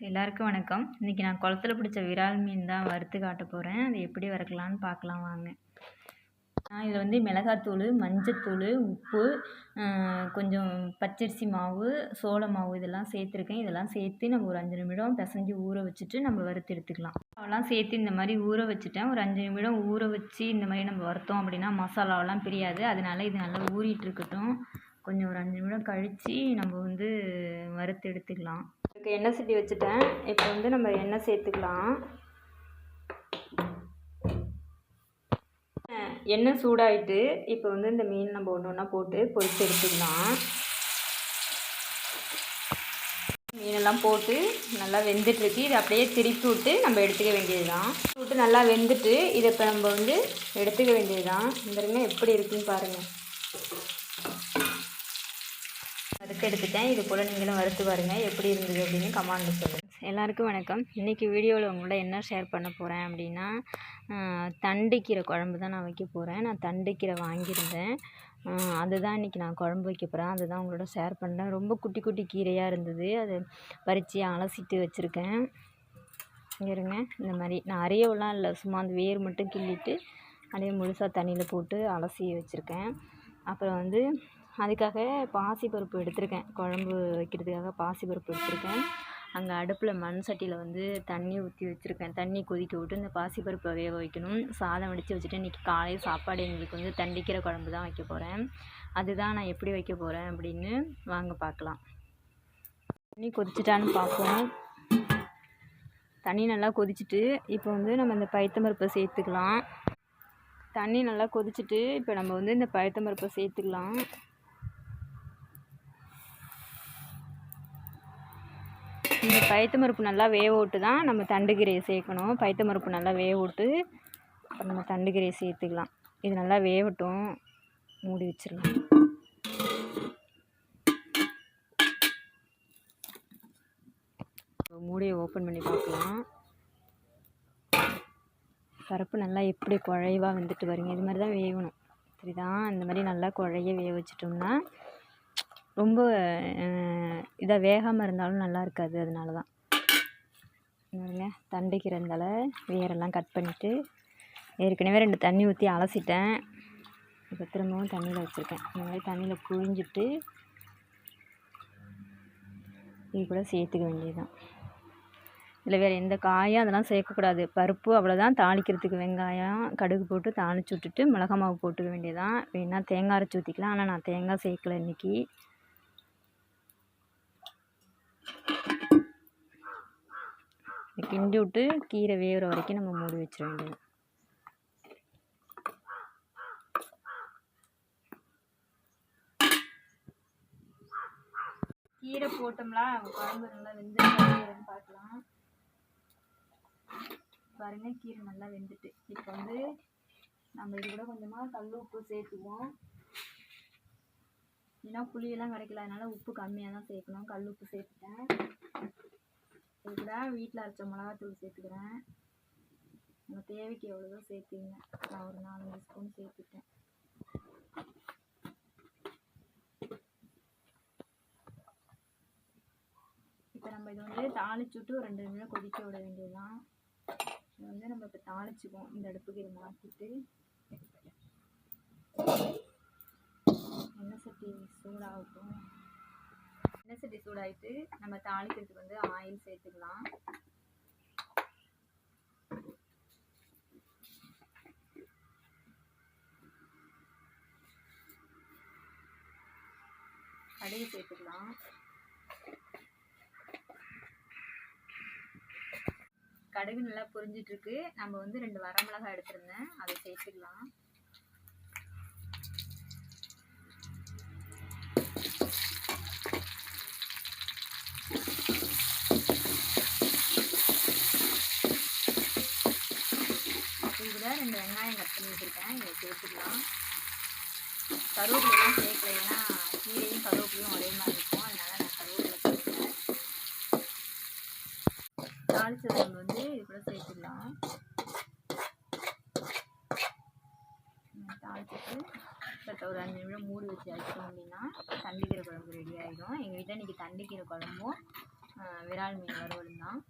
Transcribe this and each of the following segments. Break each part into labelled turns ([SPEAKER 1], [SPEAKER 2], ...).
[SPEAKER 1] எல்லாருக்கும் வணக்கம். இன்றைக்கி நான் குளத்துல பிடிச்ச விரால் மீன் தான் வறுத்து காட்ட போகிறேன். அது எப்படி வறுக்கலான்னு பார்க்கலாம் வாங்க. நான் இதில் வந்து மிளகாத்தூள், மஞ்சத்தூள், உப்பு, கொஞ்சம் பச்சரிசி மாவு, சோள மாவு இதெல்லாம் சேர்த்துருக்கேன். இதெல்லாம் சேர்த்து நம்ம ஒரு 5 நிமிடம் பிசைஞ்சு ஊற வச்சுட்டு நம்ம வறுத்து எடுத்துக்கலாம். அதெல்லாம் சேர்த்து இந்த மாதிரி ஊற வச்சுட்டேன். ஒரு 5 நிமிடம் ஊற வச்சு இந்த மாதிரி நம்ம வறுத்தோம் அப்படின்னா மசாலாவெல்லாம் பிரியாது. அதனால இது நல்லா ஊறிட்டு இருக்கட்டும். கொஞ்சம் ஒரு 5 நிமிடம் கழித்து நம்ம வந்து வறுத்து எடுத்துக்கலாம். இதுக்கு எண்ணெய் சட்டி வச்சுட்டேன். இப்போ வந்து நம்ம எண்ணெய் சேர்த்துக்கலாம். எண்ணெய் சூடாயிட்டு இப்போ வந்து இந்த மீன் நம்ம ஒன்று ஒன்றா போட்டு பொரித்து எடுத்துக்கலாம். மீனெல்லாம் போட்டு நல்லா வெந்துட்டுருக்கு. இதை அப்படியே திருப்பி விட்டு நம்ம எடுத்துக்க வேண்டியது தான். விட்டு நல்லா வெந்துட்டு இதை இப்போ நம்ம வந்து எடுத்துக்க வேண்டியது தான். இந்த எப்படி இருக்குன்னு பாருங்கள். வறுத்து எடுத்துட்டேன். இது போல் நீங்களும் வறுத்து பாருங்கள் எப்படி இருந்தது அப்படின்னு கமெண்ட்டில் சொல்லுங்கள். எல்லாருக்கும் வணக்கம். இன்றைக்கி வீடியோவில் உங்களோட என்ன ஷேர் பண்ண போகிறேன் அப்படின்னா, தண்டுக்கீரை குழம்பு தான் நான் வைக்க போகிறேன். நான் தண்டுக்கீரை வாங்கியிருந்தேன். அதுதான் இன்றைக்கி நான் குழம்பு வைக்க போகிறேன். அதுதான் உங்களோட ஷேர் பண்ணுறேன். ரொம்ப குட்டி குட்டி கீரையாக இருந்தது. அதை பறித்து அலசிட்டு வச்சுருக்கேன். இருங்க, இந்த மாதிரி நான் அரையவெல்லாம் இல்லை, சும்மா அந்த வேர் மட்டும் கிள்ளிட்டு அப்படியே முழுசாக தண்ணியில் போட்டு அலசி வச்சுருக்கேன். அப்புறம் வந்து அதுக்காக பாசிப்பருப்பு எடுத்திருக்கேன். குழம்பு வைக்கிறதுக்காக பாசிப்பருப்பு எடுத்திருக்கேன். அங்கே அடுப்பில் மண் சட்டியில் வந்து தண்ணி ஊற்றி வச்சுருக்கேன். தண்ணி கொதிக்க விட்டு இந்த பாசிப்பருப்பை வேக வைக்கணும். சாதம் வடித்து வச்சுட்டு இன்றைக்கி காலையில் சாப்பாடு எங்களுக்கு வந்து தண்டிக்கீரை குழம்பு தான் வைக்க போகிறேன். அதுதான் நான் எப்படி வைக்க போகிறேன் அப்படின்னு வாங்க பார்க்கலாம். தண்ணி கொதிச்சிட்டான்னு பார்ப்போம். தண்ணி நல்லா கொதிச்சுட்டு இப்போ வந்து நம்ம இந்த பைத்தம்பருப்பை சேர்த்துக்கலாம். தண்ணி நல்லா கொதிச்சுட்டு இப்போ நம்ம வந்து இந்த பைத்தம்பருப்பை சேர்த்துக்கலாம். இந்த பைத்தம்பருப்பு நல்லா வேக விட்டு தான் நம்ம தண்டுக்கீரையை சேர்க்கணும். பைத்தம்பருப்பு நல்லா வேக விட்டு நம்ம தண்டுக்கீரையை சேர்த்துக்கலாம். இது நல்லா வேகட்டும், மூடி வச்சிடலாம். மூடியை ஓப்பன் பண்ணி பார்க்கலாம். பருப்பு நல்லா எப்படி குழைவாக வந்துட்டு வருங்க. இது மாதிரி தான் வேகணும், சரிதான். இந்த மாதிரி நல்லா குழைய வேக வச்சிட்டோம்னா ரொம்ப இதாக வேகாமல் இருந்தாலும் நல்லா இருக்காது. அதனால தான் தண்டுக்கீரை இருந்தாலும் வேரெல்லாம் கட் பண்ணிவிட்டு ஏற்கனவே 2 தண்ணி ஊற்றி அலசிட்டேன். இப்போ திரும்பவும் தண்ணியில் வச்சுருக்கேன். இந்த மாதிரி தண்ணியில் புழிஞ்சிட்டு இது கூட சேர்த்துக்க வேண்டியது தான். இதில் வேறு எந்த காயும் அதெல்லாம் சேர்க்கக்கூடாது. பருப்பு அவ்வளோதான். தாளிக்கிறதுக்கு வெங்காயம் கடுகு போட்டு தாளித்து விட்டுட்டு மிளகா மாவு போட்டுக்க வேண்டியதான். வேணால் தேங்காய் அரைச்சி ஊற்றிக்கலாம். ஆனால் நான் தேங்காய் சேர்க்கலை இன்றைக்கி. கிண்டி விட்டு கீரை வேகிற வரைக்கும் நம்ம மூடி வச்சிட வேண்டியது. கீரை போட்டோம்னா குழம்பு நல்லா வெந்து பார்க்கலாம். பாருங்க, கீரை நல்லா வெந்துட்டு. இப்போ வந்து நம்ம இது கூட கொஞ்சமாக கல் உப்பு சேர்த்துக்குவோம். ஏன்னா புளியெல்லாம் கிடைக்கல, அதனால உப்பு கம்மியாக தான் சேர்க்கணும். கல் உப்பு சேர்த்துட்டேன். இதுல வீட்டில் அரைச்ச மிளகாத்தூள் சேர்த்துக்கிறேன். உங்கள் தேவைக்கு எவ்வளோதோ சேர்த்துங்க. நான் ஒரு 4-5 ஸ்பூன் சேர்த்துட்டேன். இப்போ நம்ம இது வந்து தாளிச்சு விட்டு ஒரு 2 நிமிடம் கொதிக்க விட வேண்டியதுதான். இது வந்து நம்ம இப்போ தாளிச்சுக்குவோம். இந்த அடுப்புக்கு இதை மாற்றிட்டு எண்ணெய் சட்டி சூடாகட்டும். எண்ணெய் சட்டி சூடாகிட்டு நம்ம தாளிக்கிறதுக்கு வந்து ஆயில் சேர்த்துக்கலாம். கடுகு சேர்த்துக்கலாம். கடுகு நல்லா பொரிஞ்சிட்ருக்கு. நம்ம வந்து 2 வரமிளகாய் எடுத்துருந்தேன், அதை சேர்த்துக்கலாம். இதில் 2 வெங்காயம் கட் பண்ணி வச்சுருக்கேன், இதை சேர்த்துக்கலாம். கருவேப்பிலைலாம் சேர்க்கல, ஏன்னா கீரையும் கருவேப்பிலையும் ஒரே மாதிரி இருக்கும். அதனால் நான் கருவேப்பிலை சேர்க்கிறேன். தாளிச்சதை நம்ம வந்து இது கூட சேர்த்துக்கலாம். தாளிச்சிட்டு ஒரு 5 நிமிடம் மூடி வச்சு வச்சிட்டோம் அப்படின்னா தண்டுக்கீரை குழம்பு ரெடி ஆகிடும். எங்கள் வீட்டில் இன்றைக்கி தண்டுக்கீரை குழம்பும் விரால் மீன் வறுவல் தான்.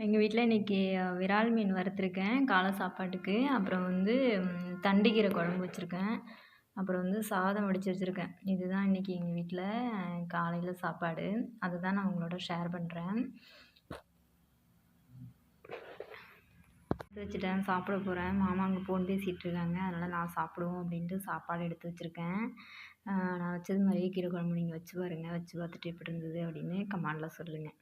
[SPEAKER 1] எங்கள் வீட்டில் இன்றைக்கி விரால் மீன் வறுத்துருக்கேன் காலை சாப்பாட்டுக்கு. அப்புறம் வந்து தண்டுக்கீரை குழம்பு வச்சுருக்கேன். அப்புறம் வந்து சாதம் வடித்து வச்சுருக்கேன். இதுதான் இன்றைக்கி எங்கள் வீட்டில் காலையில் சாப்பாடு. அதை தான் நான் உங்களோட ஷேர் பண்ணுறேன். வச்சுட்டேன், சாப்பிட போகிறேன். மாமா அங்கே ஃபோன் பேசிகிட்டு இருக்காங்க, அதனால் நான் சாப்பிடுவோம் அப்படின்ட்டு சாப்பாடு எடுத்து வச்சுருக்கேன். நான் வச்சது மாதிரியே கீரை குழம்பு நீங்கள் வச்சு பாருங்கள், வச்சு பார்த்துட்டு எப்படி இருந்தது அப்படின்னு கமெண்டில் சொல்லுங்கள்.